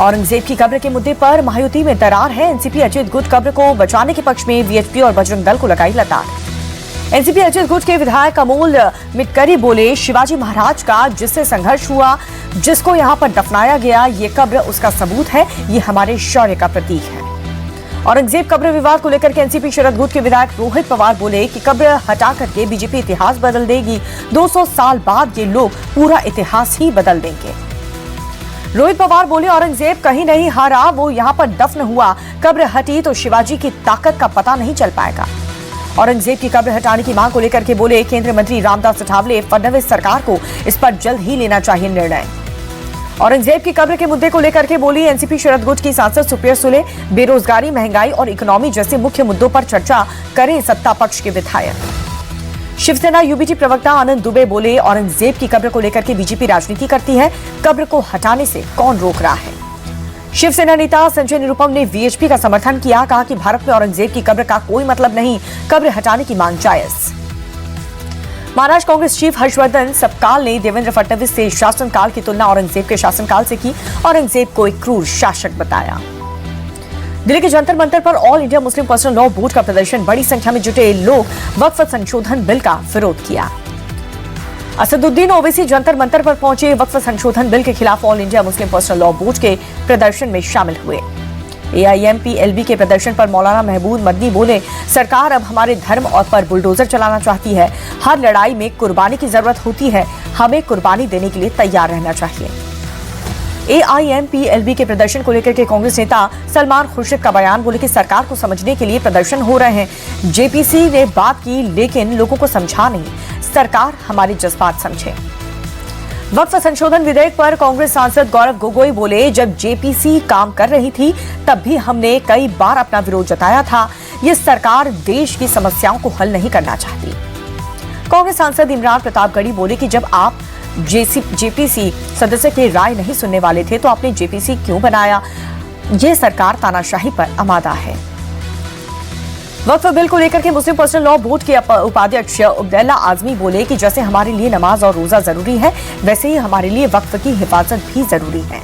औरंगजेब की कब्र के मुद्दे पर महायुति में दरार है। एनसीपी अजित गुट कब्र को बचाने के पक्ष में वीएचपी और बजरंग दल को लगाई लताड़। एनसीपी अजित गुट के विधायक अमोल मिटकरी बोले, शिवाजी महाराज का जिससे संघर्ष हुआ, जिसको यहाँ पर दफनाया गया, ये कब्र उसका सबूत है, ये हमारे शौर्य का प्रतीक है। औरंगजेब कब्र विवाद को लेकर के एनसीपी शरद गुट के विधायक रोहित पवार बोले कि कब्र हटा करके बीजेपी इतिहास बदल देगी। 200 साल बाद ये लोग पूरा इतिहास ही बदल देंगे। रोहित पवार बोले, औरंगजेब कहीं नहीं हारा, वो यहाँ पर दफन हुआ। कब्र हटी तो शिवाजी की ताकत का पता नहीं चल पाएगा। औरंगजेब की कब्र हटाने की मांग को लेकर के बोले केंद्रीय मंत्री रामदास अठावले, फडणवीस सरकार को इस पर जल्द ही लेना चाहिए निर्णय। औरंगजेब की कब्र के मुद्दे को लेकर के बोली एनसीपी शरद गुट की सांसद सुप्रिया सुले, बेरोजगारी, महंगाई और इकोनॉमी जैसे मुख्य मुद्दों पर चर्चा करें सत्ता पक्ष के विधायक। शिवसेना यूबीटी प्रवक्ता आनंद दुबे बोले, औरंगजेब की कब्र को लेकर के बीजेपी राजनीति करती है, कब्र को हटाने से कौन रोक रहा है। शिवसेना नेता संजय निरुपम ने वीएचपी का समर्थन किया, कहा कि भारत में औरंगजेब की कब्र का कोई मतलब नहीं, कब्र हटाने की मांग जायज। महाराष्ट्र कांग्रेस चीफ हर्षवर्धन सपकाल ने देवेंद्र फडणवीस से शासनकाल की तुलना औरंगजेब के शासनकाल से की। औरंगजेब को एक क्रूर शासक बताया। दिल्ली के जंतर मंतर पर all India Muslim personal law board का प्रदर्शन, बड़ी संख्या में जुटे लोग वक्फ संशोधन बिल का विरोध किया। असदुद्दीन ओवैसी जंतर मंतर पर पहुंचे, वक्फ संशोधन बिल के खिलाफ all India Muslim personal law board के प्रदर्शन में शामिल हुए। एआईएमपीएलबी के प्रदर्शन पर मौलाना महबूब मदनी बोले, सरकार अब हमारे धर्म और पर बुलडोजर चलाना चाहती है। हर लड़ाई में कुर्बानी की जरूरत होती है, हमें कुर्बानी देने के लिए तैयार रहना चाहिए। एआईएमपीएलबी के प्रदर्शन को लेकर के कांग्रेस नेता सलमान खुर्शीद का बयान, बोले कि सरकार को समझने के लिए प्रदर्शन हो रहे हैं। जेपीसी ने बात की लेकिन लोगों को समझा नहीं, सरकार हमारे जज्बात समझे। वक्फ संशोधन विधेयक पर कांग्रेस सांसद गौरव गोगोई बोले, जब जेपीसी काम कर रही थी तब भी हमने कई बार अपना विरोध जताया था। ये सरकार देश की समस्याओं को हल नहीं करना चाहती। कांग्रेस सांसद इमरान प्रतापगढ़ी बोले कि जब आप जेपीसी सदस्य की राय नहीं सुनने वाले थे तो आपने जेपीसी क्यों बनाया। ये सरकार तानाशाही पर आमादा है। वक्फ बिल को लेकर के मुस्लिम पर्सनल लॉ बोर्ड के उपाध्यक्ष उबैदुल्ला आजमी बोले कि जैसे हमारे लिए नमाज और रोजा जरूरी है, वैसे ही हमारे लिए वक्फ की हिफाजत भी जरूरी है।